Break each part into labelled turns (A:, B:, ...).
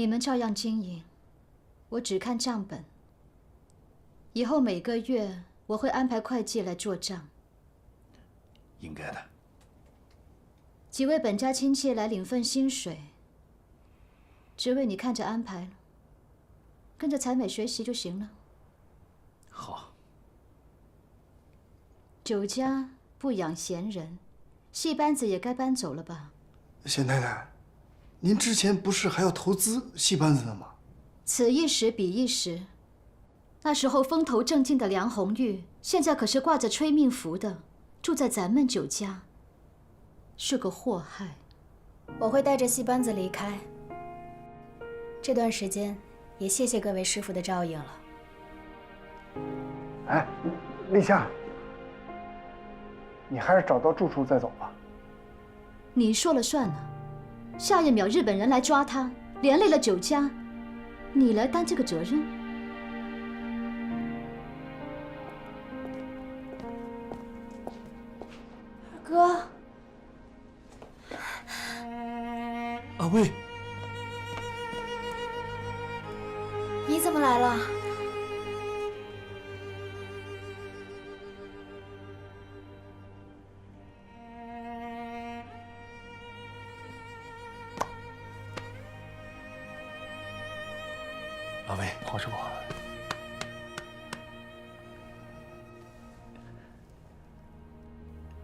A: 你们照样经营，我只看账本。以后每个月我会安排会计来做账。
B: 应该的。
A: 几位本家亲戚来领份薪水，职位你看着安排了，跟着采美学习就行了。
B: 好。
A: 酒家不养闲人，戏班子也该搬走了吧？
C: 贤太太，您之前不是还要投资戏班子呢吗？
A: 此一时彼一时。那时候风头正劲的梁红玉，现在可是挂着催命符的，住在咱们酒家，是个祸害。
D: 我会带着戏班子离开。这段时间，也谢谢各位师傅的照应了。
C: 哎，立夏，你还是找到住处再走吧。
A: 你说了算呢，下一秒日本人来抓他，连累了酒家，你来担这个责任？
D: 哥，
B: 阿威，
D: 你怎么来了？
B: 阿威，
E: 黄师傅，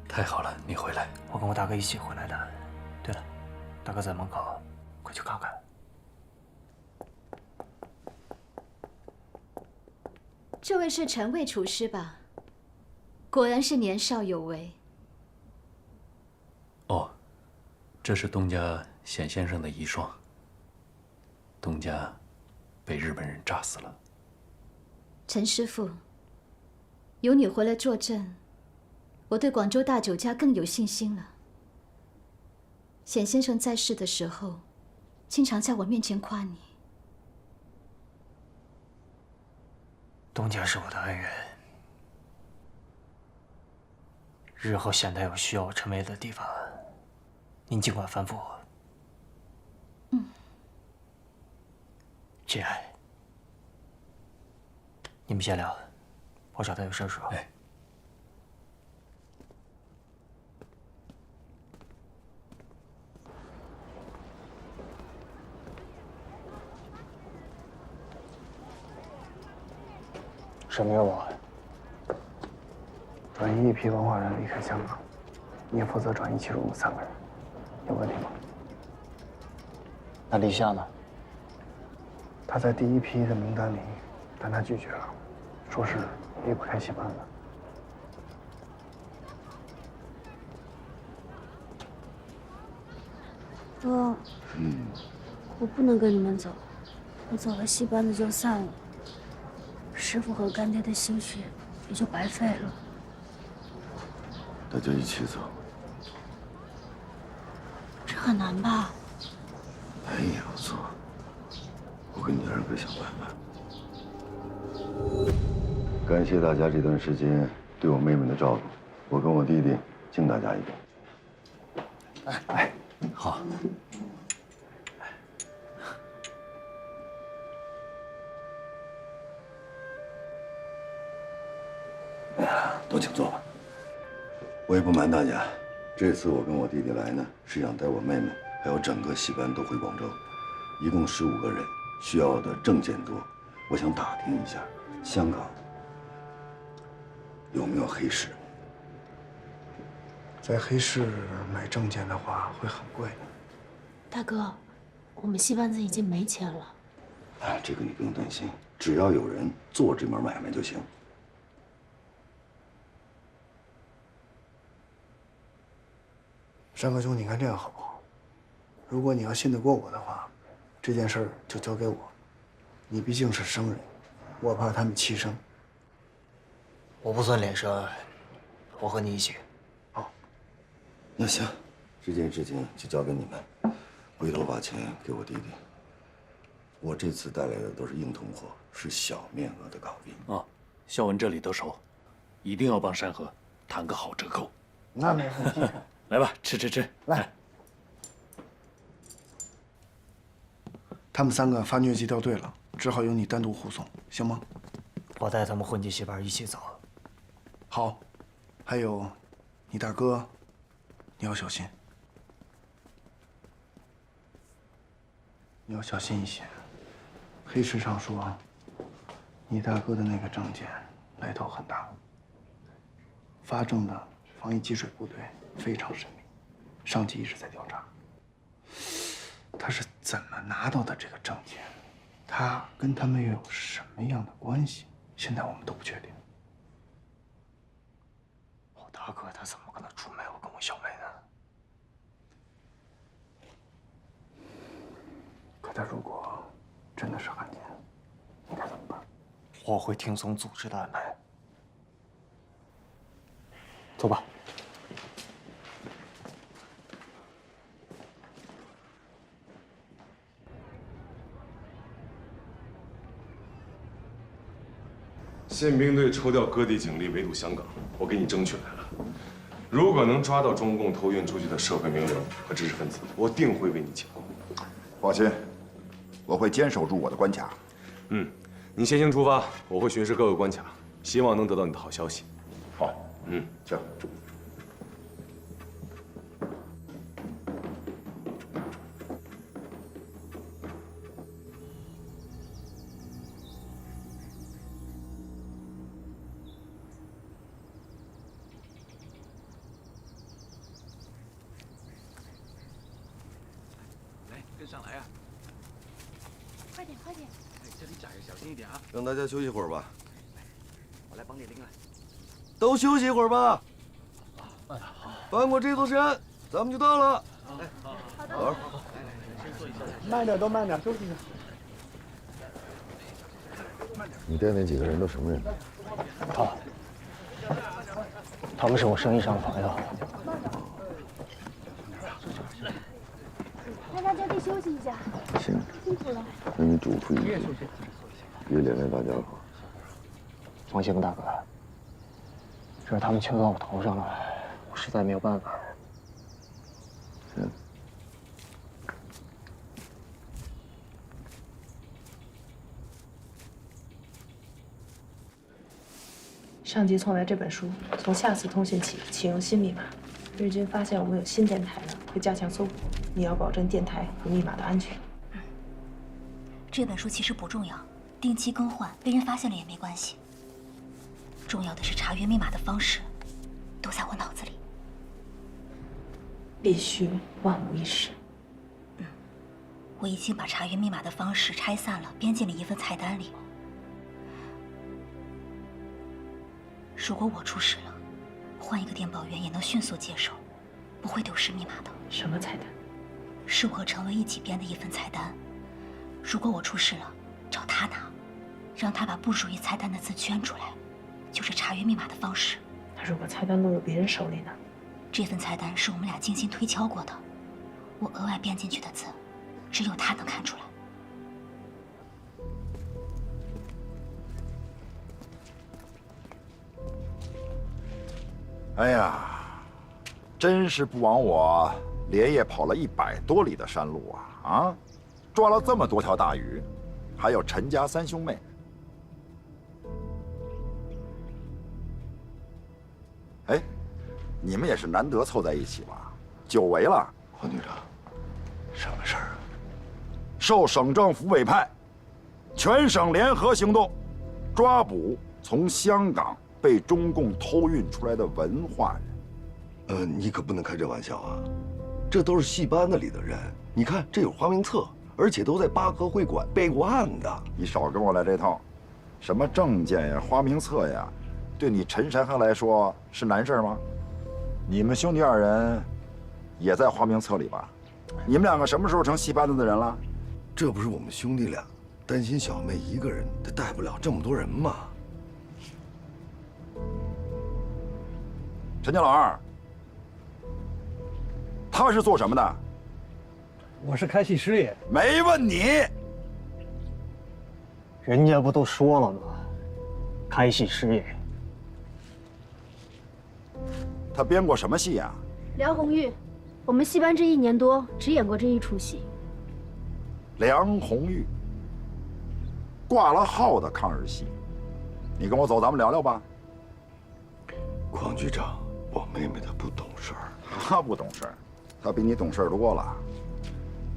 B: 太好了，你回来。
E: 我跟我大哥一起回来的。对了，大哥在门口，快去看看。
A: 这位是陈卫厨师吧？果然是年少有为。
B: 哦，这是东家显先生的遗孀。东家被日本人炸死了。
A: 陈师傅，有你回来坐镇，我对广州大酒家更有信心了。显先生在世的时候，经常在我面前夸你。
E: 东家是我的恩人，日后显太有需要我陈威的地方，您尽管吩咐我。节哀，你们先聊，我找他有事说。
B: 哎。
C: 沈明我转移一批文化人离开香港，你也负责转移其中的3个人，有问题吗？
E: 那立夏呢？
C: 他在第1批的名单里，但他拒绝了，说是离不开戏班子。
F: 哥，我不能跟你们走，我走了戏班子就散了，师傅和干爹的心血也就白费了。
G: 那就一起走。
F: 这很难吧？
G: 难也不错，我跟你二哥想办法。感谢大家这段时间对我妹妹的照顾，我跟我弟弟敬大家一杯。
C: 哎，
B: 好。
G: 都请坐吧。我也不瞒大家，这次我跟我弟弟来呢，是想带我妹妹还有整个戏班都回广州，一共15个人，需要的证件多。我想打听一下，香港有没有黑市？
C: 在黑市买证件的话会很贵。
F: 大哥，我们戏班子已经没钱了。
G: 哎，这个你不用担心，只要有人做这门买卖就行。
C: 山哥兄，你看这样好不好？如果你要信得过我的话，这件事儿就交给我。你毕竟是生人，我怕他们欺生。
E: 我不算脸生，我和你一起。
C: 好，
G: 那行，这件事情就交给你们，回头把钱给我弟弟。我这次带来的都是硬通货，是小面额的搞定。
B: 哦，肖文这里都熟，一定要帮山河谈个好折扣。
C: 那没问题。
B: 来吧，吃吃吃，
C: 来。他们3个发疟疾掉队了，只好由你单独护送，行吗？
E: 我带他们混进戏班一起走。
C: 好，还有，你大哥，你要小心。你要小心一些。黑市上说，你大哥的那个证件来头很大，发证的防疫给水部队非常神秘，上级一直在调查。他是怎么拿到的这个证件？他跟他们又有什么样的关系？现在我们都不确定。
E: 我大哥他怎么可能出卖我跟我小妹呢？
C: 可他如果真的是汉奸，你该怎么办？
E: 我会听从组织的安排。走吧。
H: 宪兵队抽调各地警力围堵香港，我给你争取来了。如果能抓到中共偷运出去的社会名流和知识分子，我定会为你请功。
I: 放心，我会坚守住我的关卡。
H: 你先行出发，我会巡视各个关卡，希望能得到你的好消息。
I: 好，行。
B: 上来呀！
F: 快点，快点！
B: 哎，这里窄，小心一点啊！
G: 让大家休息会儿吧。
B: 我来帮你拎来。
G: 都休息一会儿吧。翻过这座山，咱们就到了。
F: 好的。
G: 好。
C: 慢点，都慢点，休息一下。
G: 你带那几个人都什么人？
E: 他们是我生意上的朋友。
F: 让大家地休息一下。
G: 行，
F: 辛苦了。
G: 那你嘱咐一句，别连累大家伙。
E: 放心吧，大哥。这是他们求到我头上了，我实在没有办法。
G: 行。
J: 上级送来这本书，从下次通信起启用新密码。日军发现我们有新电台了，会加强搜捕。你要保证电台和密码的安全。
K: 这本书其实不重要，定期更换，被人发现了也没关系。重要的是查阅密码的方式，都在我脑子里。
J: 必须万无一失。
K: 我已经把查阅密码的方式拆散了，编进了一份菜单里。如果我出事了，换一个电报员也能迅速接手，不会丢失密码的。
J: 什么菜单？
K: 是我和程文一起编的一份菜单。如果我出事了，找他拿，让他把不属于菜单的字圈出来，就是查阅密码的方式。
J: 那如果菜单落入别人手里呢？
K: 这份菜单是我们俩精心推敲过的，我额外编进去的字，只有他能看出来。
I: 哎呀，真是不枉我连夜跑了100多里的山路啊！啊，抓了这么多条大鱼，还有陈家3兄妹。哎，你们也是难得凑在一起吧？久违了。
G: 黄局长，什么事儿啊？
I: 受省政府委派，全省联合行动，抓捕从香港被中共偷运出来的文化人。
G: 你可不能开这玩笑啊！这都是戏班子里的人，你看这有花名册，而且都在八合会馆备过案的。
I: 你少跟我来这套，什么证件呀、花名册呀，对你陈山汉来说是难事吗？你们兄弟2人也在花名册里吧？你们2个什么时候成戏班子的人了？
G: 这不是我们兄弟俩担心小妹一个人，她带不了这么多人吗？
I: 陈家老二，他是做什么的？
L: 我是开戏师爷。
I: 没问你。
E: 人家不都说了吗？开戏师爷。
I: 他编过什么戏呀？
F: 梁红玉，我们戏班这1年多只演过这一出戏。
I: 梁红玉，挂了号的抗日系。你跟我走，咱们聊聊吧。
G: 邝局长，我妹妹她不懂事儿。
I: 她不懂事儿，她比你懂事儿多了。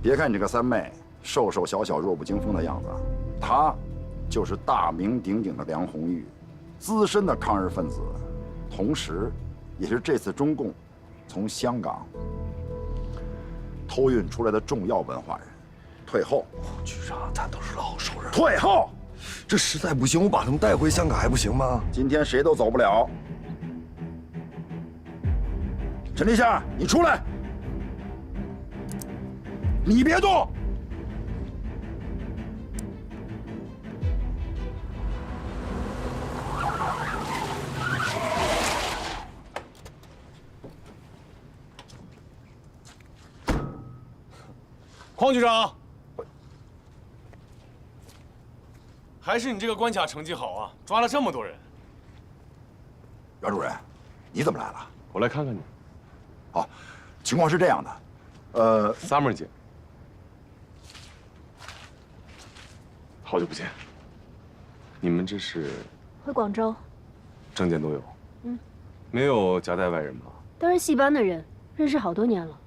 I: 别看你这个三妹瘦瘦小小、弱不禁风的样子，她就是大名鼎鼎的梁红玉，资深的抗日分子，同时也是这次中共从香港偷运出来的重要文化人。退后，
G: 局长，咱都是老熟人。
I: 退后！
G: 这实在不行，我把他们带回香港还不行吗？
I: 今天谁都走不了。陈立夏，你出来！你别动！
H: 邝局长，还是你这个关卡成绩好啊，抓了这么多人。
I: 袁主任，你怎么来了？
H: 我来看看你。
I: 哦，情况是这样的
H: ，Summer 姐，好久不见。你们这是？
F: 回广州。
H: 证件都有。
F: 嗯。
H: 没有夹带外人吧？
F: 都是戏班的人，认识好多年了。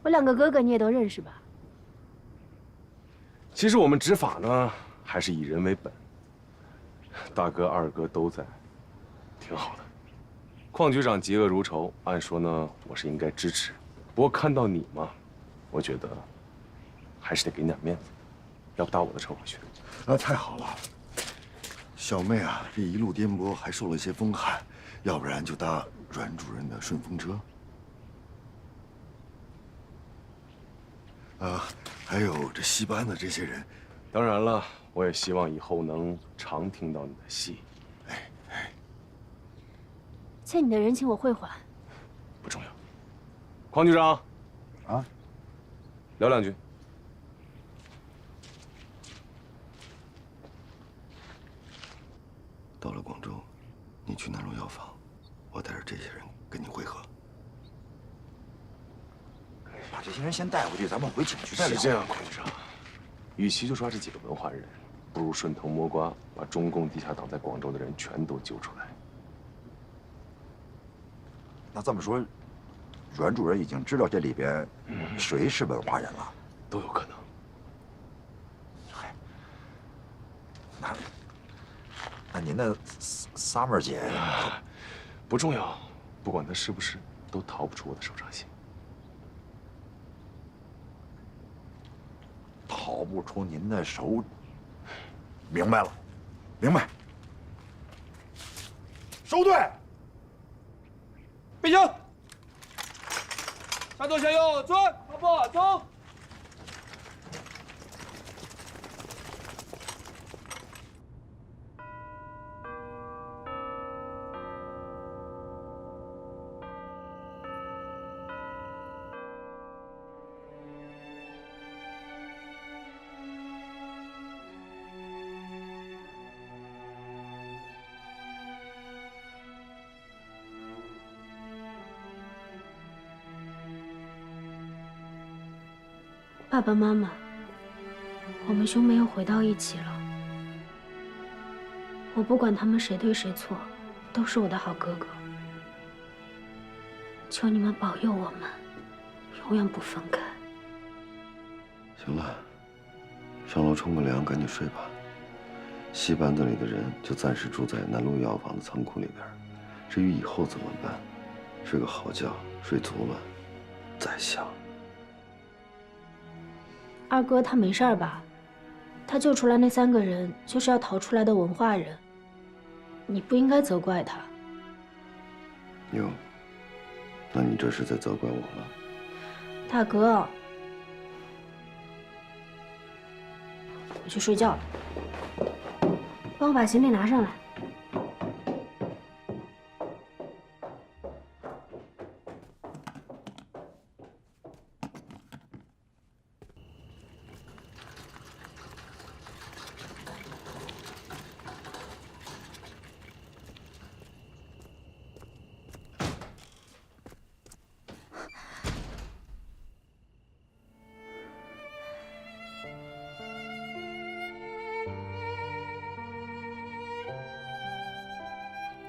F: 我两个哥哥你也都认识吧？
H: 其实我们执法呢，还是以人为本。大哥、二哥都在，挺好的。邝局长嫉恶如仇，按说呢，我是应该支持。不过看到你嘛，我觉得还是得给你点面子，要不搭我的车回去。
G: 啊，太好了！小妹啊，这一路颠簸，还受了些风寒，要不然就搭阮主任的顺风车。还有这戏班的这些人，
H: 当然了，我也希望以后能常听到你的戏。
F: 欠你的人情我会还。
H: 不重要。邝局长，
I: 啊，
H: 聊两句。
G: 到了广州，你去南路药房，我带着这些人跟你会合。
I: 把这些人先带回去，咱们回警局再聊。
H: 是这样，邝局长，与其就抓这几个文化人，不如顺藤摸瓜，把中共地下党在广州的人全都揪出来。
I: 那这么说，阮主任已经知道这里边谁是文化人了？
H: 都有可能。
I: 嗨，那您的Summer姐
H: 不重要，不管她是不是，都逃不出我的手掌心。
I: 逃不出您的手，明白了，明白。收队，
L: 备枪，向左向右转，跑步走。
F: 爸爸妈妈，我们兄妹又回到一起了。我不管他们谁对谁错，都是我的好哥哥。求你们保佑我们，永远不分开。
G: 行了，上楼冲个凉，赶紧睡吧。戏班子里的人就暂时住在南路药房的仓库里边。至于以后怎么办，睡个好觉，睡足了再想。
F: 二哥他没事儿吧？他救出来那3个人就是要逃出来的文化人，你不应该责怪他。
G: 哟，那你这是在责怪我了？
F: 大哥，我去睡觉了，帮我把行李拿上来。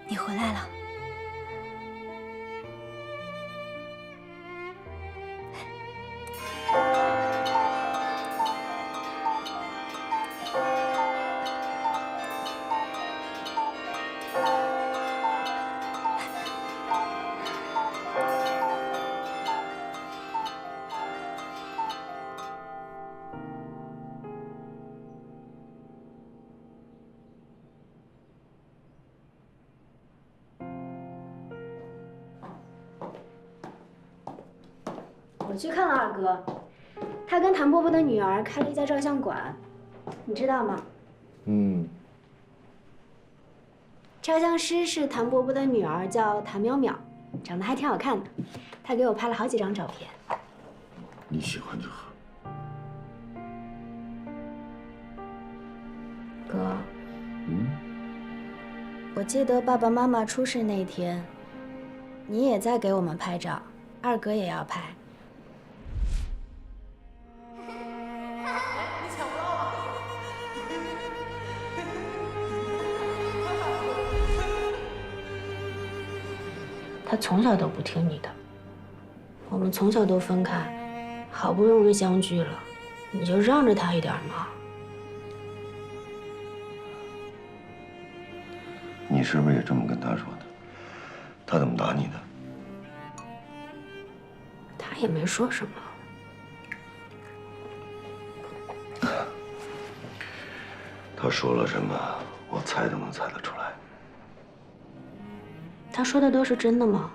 K: 你回来了。
D: 我去看了二哥，他跟谭伯伯的女儿开了一家照相馆，你知道吗？
I: 嗯，
D: 照相师是谭伯伯的女儿，叫谭淼淼，长得还挺好看的。她给我拍了好几张照片。
G: 你喜欢就好。
D: 哥，我记得爸爸妈妈出事那天，你也在给我们拍照，二哥也要拍。他从小都不听你的，我们从小都分开，好不容易相聚了，你就让着他一点嘛。
G: 你是不是也这么跟他说的？他怎么打你的？
D: 他也没说什么。
G: 他说了什么，我猜都能猜得出来。
D: 他说的都是真的吗？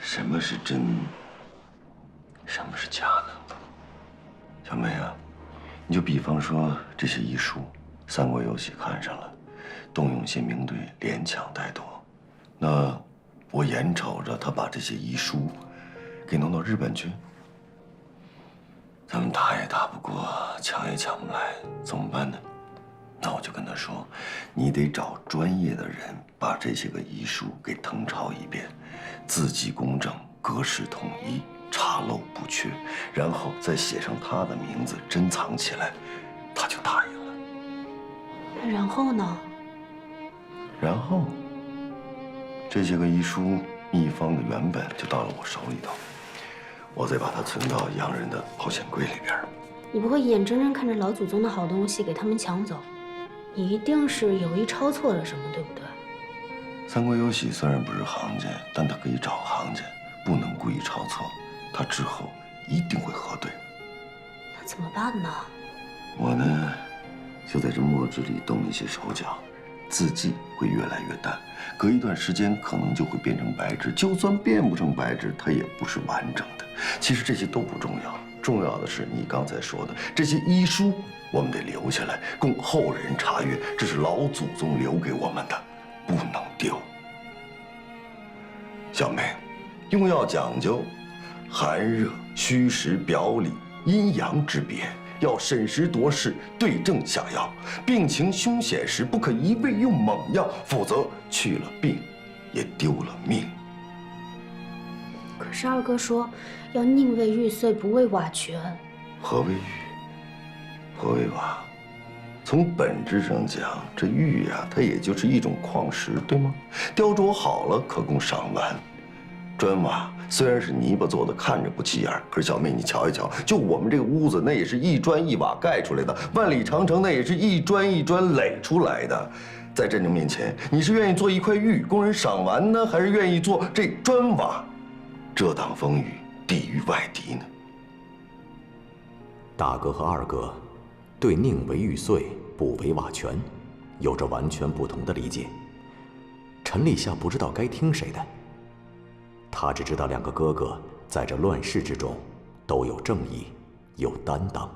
G: 什么是真？什么是假呢？小梅啊，你就比方说这些医书，三国有喜看上了，动用些名队连抢带夺，那我眼瞅着他把这些医书给弄到日本去，咱们打也打不过，抢也抢不来，怎么办呢？那我就跟他说，你得找专业的人把这些个医书给誊抄一遍，字迹公正，格式统一，查漏不缺，然后再写上他的名字，珍藏起来，他就答应了。
D: 那然后呢？
G: 然后，这些个医书秘方的原本就到了我手里头，我再把它存到洋人的保险柜里边。
D: 你不会眼睁睁看着老祖宗的好东西给他们抢走？你一定是有意抄错了什么，对不对？
G: 三国有喜虽然不是行家，但他可以找行家，不能故意抄错，他之后一定会核对。
D: 那怎么办呢？
G: 我呢，就在这墨汁里动一些手脚，字迹会越来越淡，隔一段时间可能就会变成白纸。就算变不成白纸，它也不是完整的。其实这些都不重要，重要的是你刚才说的这些医书，我们得留下来供后人查阅，这是老祖宗留给我们的，不能丢。小梅，用药讲究寒热、虚实、表里、阴阳之别，要审时度势，对症下药。病情凶险时，不可一味用猛药，否则去了病，也丢了命。
D: 可是二哥说要宁为玉碎，不为瓦全。
G: 何为玉？何为瓦？从本质上讲，这玉呀，它也就是一种矿石，对吗？雕琢好了可供赏玩。砖瓦虽然是泥巴做的，看着不起眼，可是小妹你瞧一瞧，就我们这个屋子，那也是一砖一瓦盖出来的，万里长城那也是一砖一砖垒出来的。在战争面前，你是愿意做一块玉供人赏玩呢，还是愿意做这砖瓦遮挡风雨，抵御外敌呢？
M: 大哥和二哥对宁为玉碎，不为瓦全有着完全不同的理解。陈立夏不知道该听谁的，他只知道两个哥哥在这乱世之中都有正义，有担当。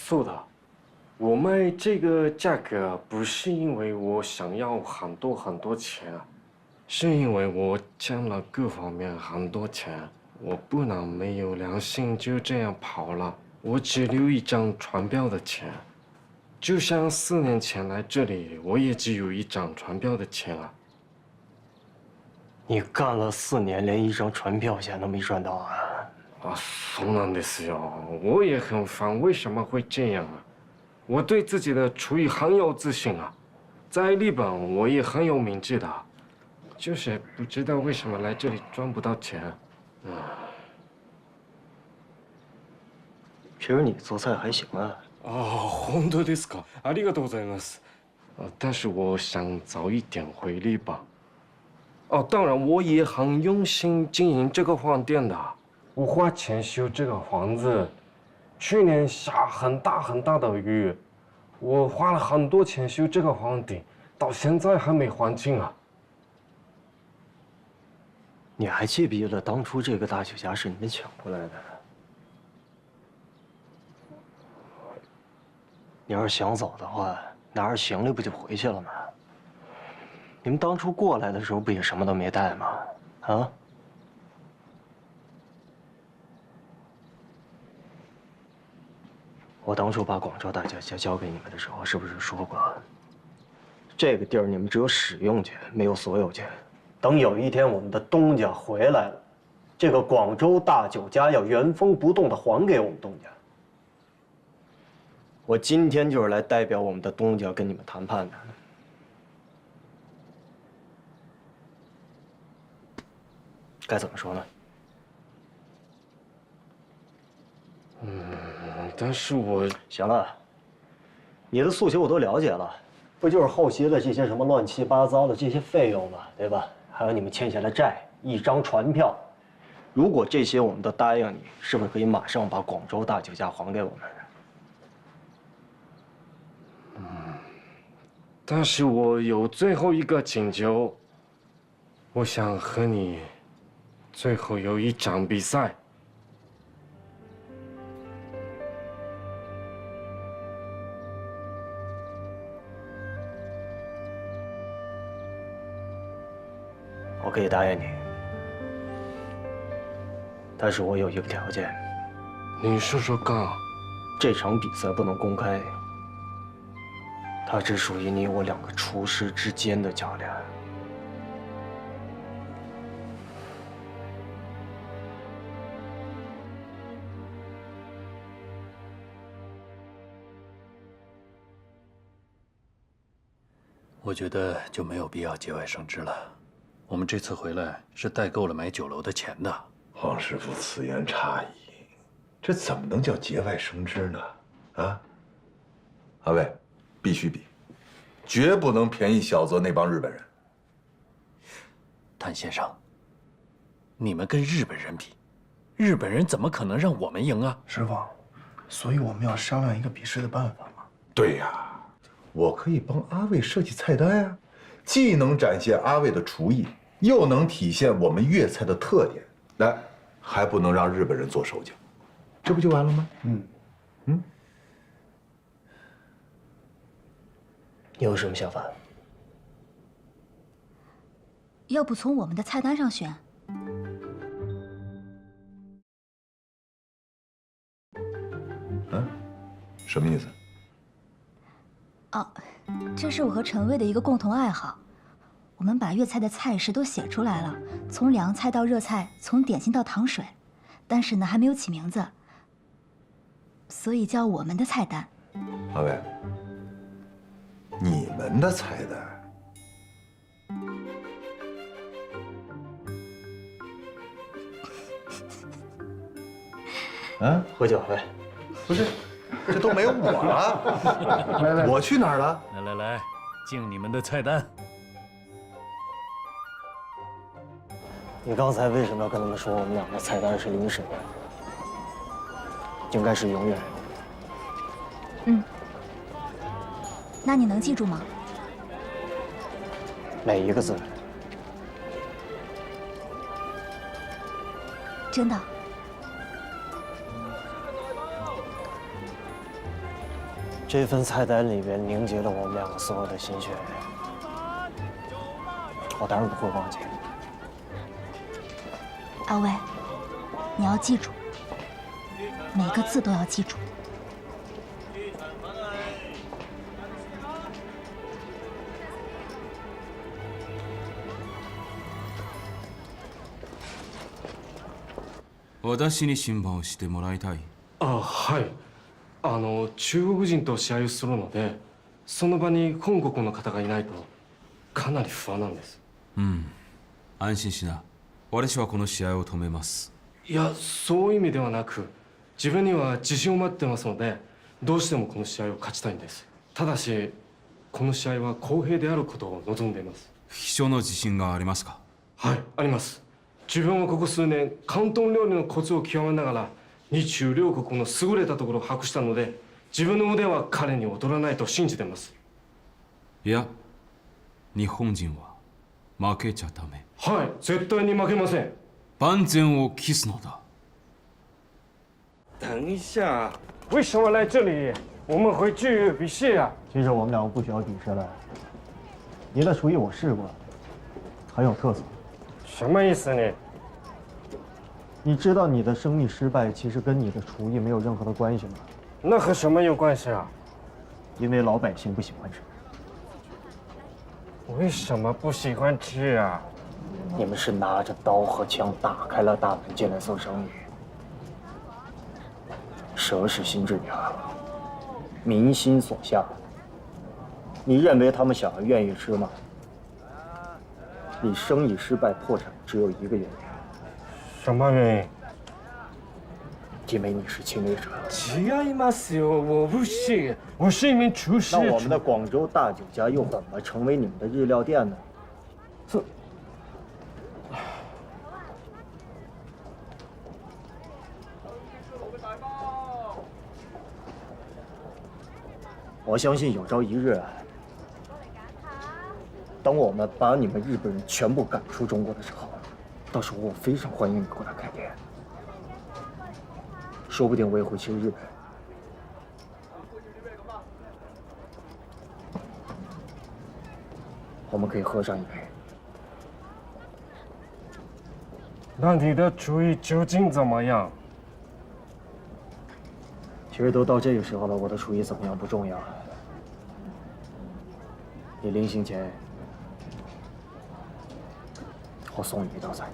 N: 是的，我卖这个价格不是因为我想要很多钱，是因为我欠了各方面很多钱，我不能没有良心就这样跑了。我只留一张船票的钱，就像4年前来这里，我也只有一张船票的钱啊。
E: 你干了4年，连一张船票钱都没赚到啊！
N: 啊，そうなんですよ。我也很烦，为什么会这样啊？我对自己的厨艺很有自信啊，在日本我也很有名气的，就是不知道为什么来这里赚不到钱。
E: 其实你做菜还行啊。
N: 本当ですか？ありがとうございます。但是我想早一点回日本。当然我也很用心经营这个饭店的，我花钱修这个房子，去年下很大很大的雨，我花了很多钱修这个房顶，到现在还没还清啊。
E: 你还记不记得当初这个大酒家是你们抢过来的？你要是想走的话，拿着行李不就回去了吗？你们当初过来的时候不也什么都没带吗？啊？我当初把广州大酒家交给你们的时候，是不是说过，这个地儿你们只有使用权，没有所有权？等有一天我们的东家回来了，这个广州大酒家要原封不动的还给我们东家。我今天就是来代表我们的东家跟你们谈判的。该怎么说呢？
N: 但是我
E: 行了，你的诉求我都了解了，不就是后期的这些什么乱七八糟的这些费用嘛，对吧？还有你们欠下的债，一张船票，如果这些我们都答应你，是不是可以马上把广州大酒家还给我们？
N: 但是我有最后一个请求，我想和你最后有一场比赛。
E: 我可以答应你，但是我有一个条件。
N: 你说说看。
E: 这场比赛不能公开，它只属于你我2个厨师之间的较量。
B: 我觉得就没有必要节外生枝了。我们这次回来是带够了买酒楼的钱的。
O: 黄师傅此言差矣，这怎么能叫节外生枝呢？啊，阿卫，必须比，绝不能便宜小泽那帮日本人。
B: 谭先生，你们跟日本人比，日本人怎么可能让我们赢啊？
C: 师傅，所以我们要商量一个比试的办法嘛。
O: 对呀，我可以帮阿卫设计菜单呀，既能展现阿卫的厨艺，又能体现我们粤菜的特点，来，还不能让日本人做手脚，这不就完了吗？
E: 你有什么想法？
K: 要不从我们的菜单上选？
O: 什么意思？
K: 这是我和陈卫的一个共同爱好。我们把粤菜的菜式都写出来了，从凉菜到热菜，从点心到糖水，但是呢还没有起名字，所以叫我们的菜单。
O: 阿卫，你们的菜单？
E: 喝酒呗。
O: 不是，这都没有我了。我去哪儿了？
B: 来，敬你们的菜单。
E: 你刚才为什么要跟他们说我们2个菜单是临时的？应该是永远。
K: 那你能记住吗？
E: 每一个字。
K: 真的。
E: 这份菜单里边凝结了我们2个所有的心血，我当然不会忘记。
K: 阿卫，你要记住，每个字都要记住。
P: 私に審判をしてもらいたい。
N: はい。中国人と試合をするので、その場に本国の方がいないとかなり不安なんです。
P: 安心しな。私はこの試合を止めます。
N: いや、そういう意味ではなく、自分には自信を持ってますので、どうしてもこの試合を勝ちたいんです。ただし、この試合は公平であることを望んでいます。
P: 秘書の自信がありますか？
N: はい、あります。自分はここ数年、広東料理のコツを極めながら、日中両国の優れたところを把握したので、自分の腕は彼に劣らないと信じています。
P: いや、日本人は負けちゃダメ。
N: はい、絶対に負けません。
P: 万全を期すのだ。
N: 等一下，为什么来这里？我们回去比试啊。
E: 其实我们两个不需要比试了。您的厨艺我试过，很有特色。
N: 什么意思呢？
E: 你知道你的生意失败其实跟你的厨艺没有任何的关系吗？
N: 那和什么有关系啊？
E: 因为老百姓不喜欢吃。
N: 为什么不喜欢吃啊？
E: 你们是拿着刀和枪打开了大门进来做生意。蛇是心智眼，民心所向。你认为他们小孩愿意吃吗？你生意失败破产只有一个原因。
N: 什么原因？
E: 因为你是侵略者。
N: 違いますよ，我不是，我是一名厨师。
E: 那我们的广州大酒家又怎么成为你们的日料店呢？我相信有朝一日，等我们把你们日本人全部赶出中国的时候，到时候我非常欢迎你过来开店，说不定我也会去日本。我们可以喝上一杯。
N: 那你的厨艺究竟怎么样？
E: 其实都到这个时候了，我的厨艺怎么样不重要。你临行前，我送你一道菜。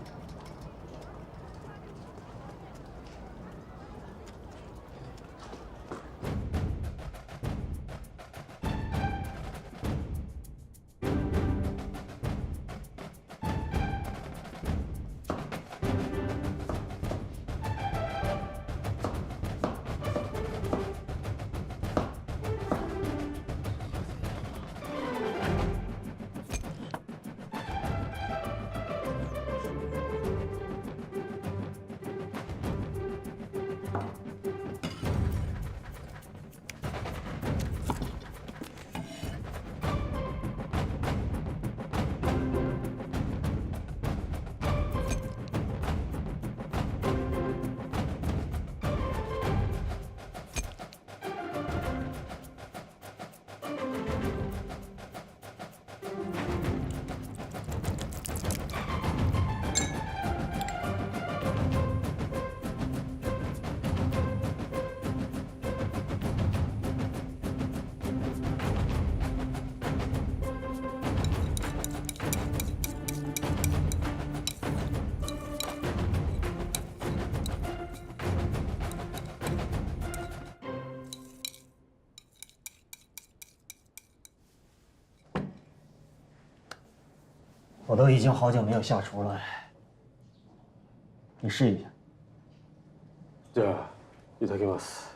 E: 我都已经好久没有下厨了，你试一下。
N: じゃあ、いただきます。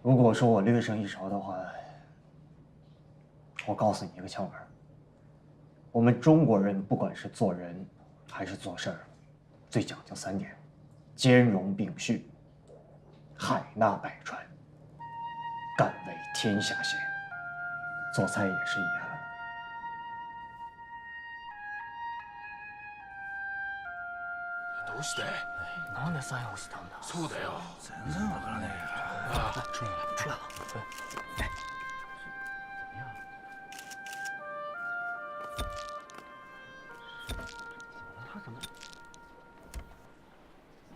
E: 如果说我略胜一筹的话，我告诉你一个窍门：我们中国人不管是做人还是做事儿，最讲究3点：兼容并蓄，海纳百川，敢为天下先。做菜也是一样。
N: どうして？
E: なんでサインをしたんだ？
N: そうだよ。
C: 全然わからねえ
N: 啊，出来了，出来了。
E: 他怎么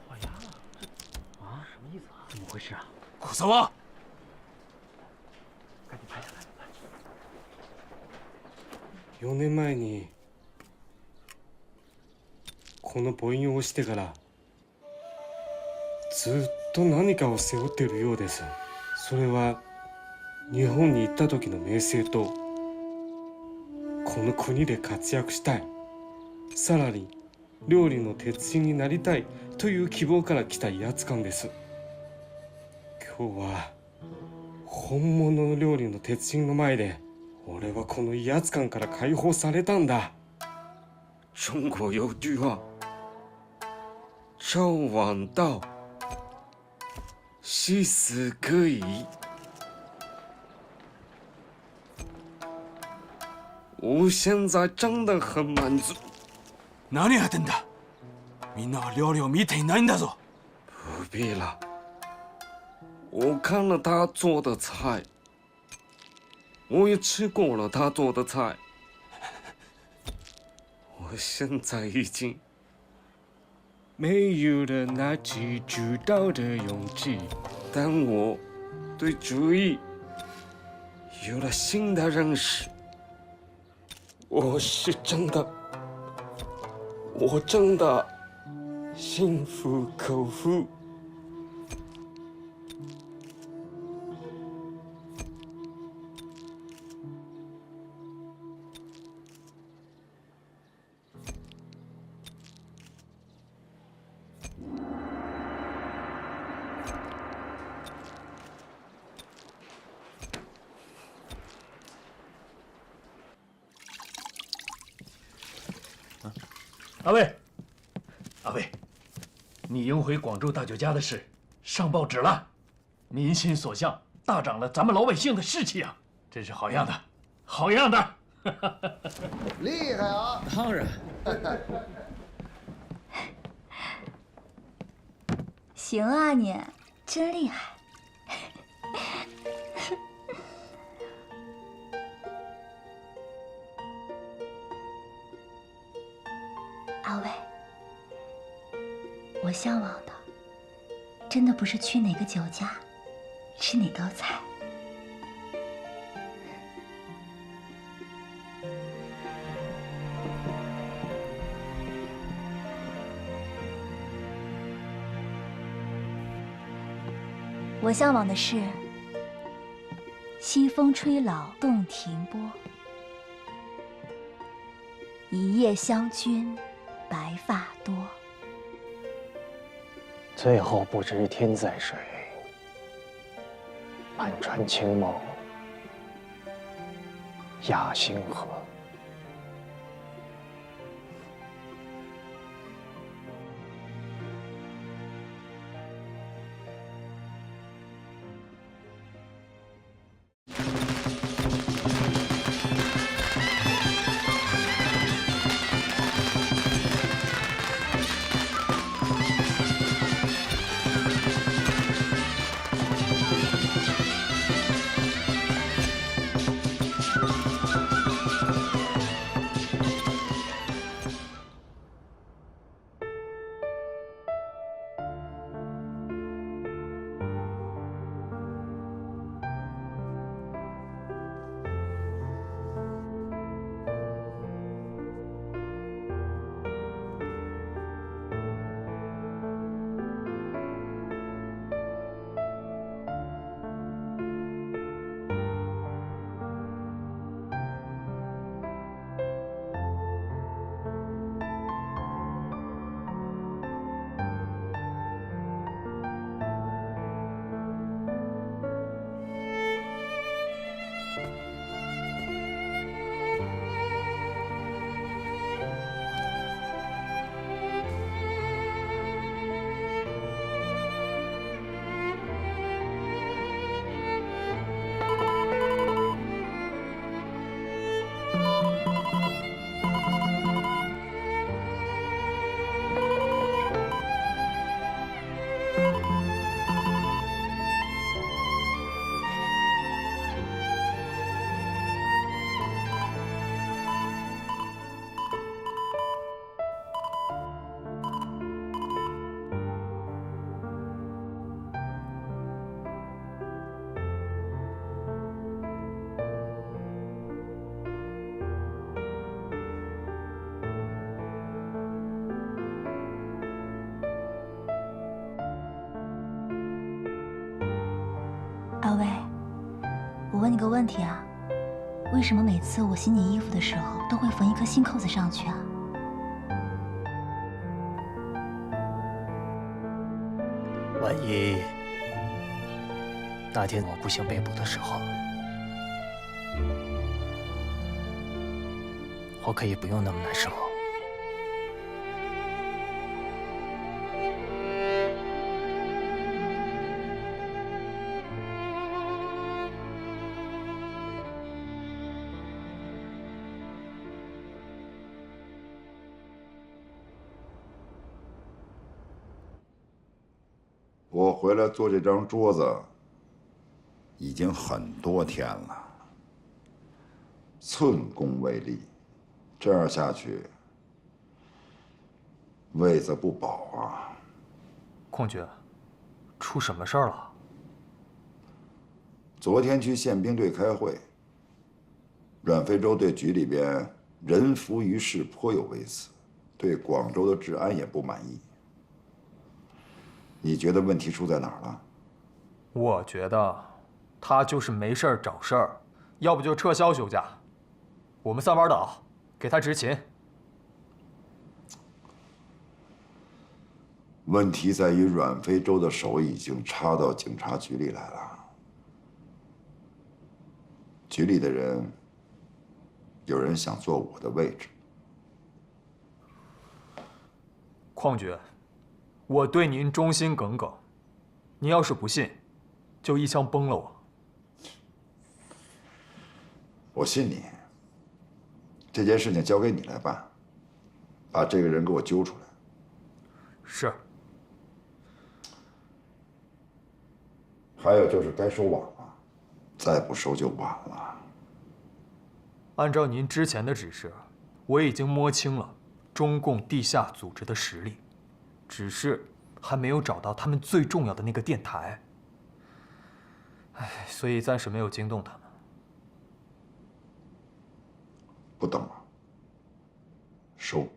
E: 画押了？啊，什么意思啊？怎么回事啊？
N: 小沢，
E: 赶紧拍下来！
N: 4年前にこの母音を押してからずっと何かを背負っているようです。それは日本に行った時の名声とこの国で活躍したい、さらに料理の鉄人になりたいという希望から来た威圧感です。今日は本物の料理の鉄人の前で俺はこの威圧感から解放されたんだ。中国有句话，朝晚到，夕死可以。我现在真的很满足。
P: 何やってんだ？みんなは料理を見ていないんだぞ。
N: 不必了，我看了他做的菜。 我也吃过了他做的菜，我现在已经没有了拿起主导的勇气，但我对主义有了新的认识。我真的心服口服。
B: 阿卫，阿卫，你迎回广州大酒家的事上报纸了，民心所向，大涨了咱们老百姓的士气啊！真是好样的，好样的！
Q: 厉害啊！
B: 当然。
K: 行啊你，真厉害。阿伟，我向往的真的不是去哪个酒家，吃哪道菜。我向往的是西风吹老洞庭波，一夜湘君白发多。
E: 最后不知天在水，满船青梦压星河。
K: 阿威，我问你个问题啊，为什么每次我洗你衣服的时候都会缝一颗新扣子上去啊？
E: 万一那天我不幸被捕的时候，我可以不用那么难受。
I: 我回来做这张桌子已经很多天了，寸功未立，这样下去位子不保啊。
R: 邝局，出什么事儿了？
I: 昨天去宪兵队开会，阮非洲对局里边人浮于事颇有微词，对广州的治安也不满意。你觉得问题出在哪儿了？
R: 我觉得他就是没事儿找事儿，要不就撤销休假。我们三班倒，给他执勤。
I: 问题在于阮非洲的手已经插到警察局里来了，局里的人有人想坐我的位置。
R: 邝局，我对您忠心耿耿，您要是不信，就一枪崩了我。
I: 我信你。这件事情交给你来办，把这个人给我揪出来。
R: 是。
I: 还有就是该收网了，再不收就晚了。
R: 按照您之前的指示，我已经摸清了中共地下组织的实力，只是还没有找到他们最重要的那个电台。唉，所以暂时没有惊动他们。
I: 不等了，收。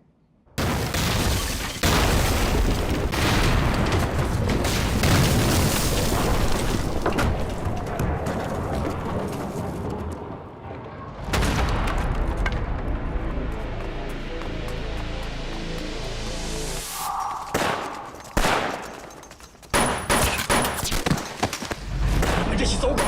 B: 你们这些走狗！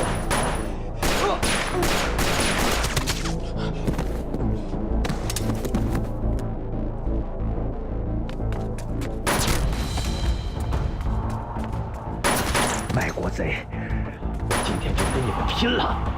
E: 卖国贼，我今天就跟你们拼了！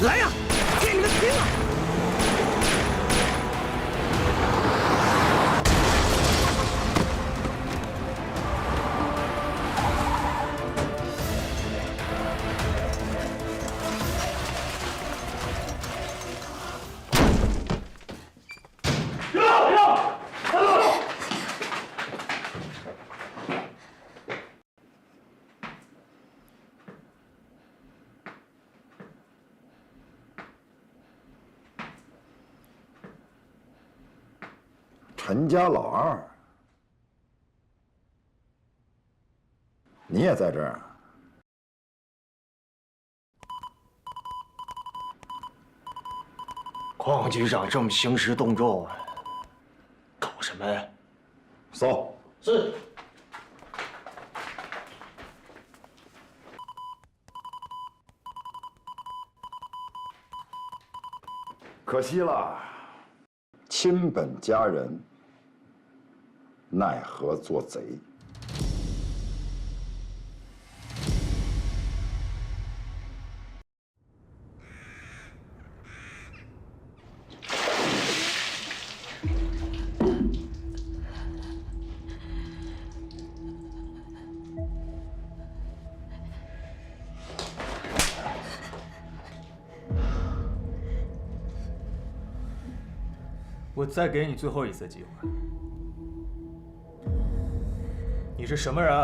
E: 来呀，给你们拼了！
I: 陈家老二，你也在这儿？
E: 邝局长这么兴师动众，搞什么呀？
I: 搜。
E: 是。
I: 可惜了，亲本家人，奈何做贼。
R: 我再给你最后一次机会。你是什么人？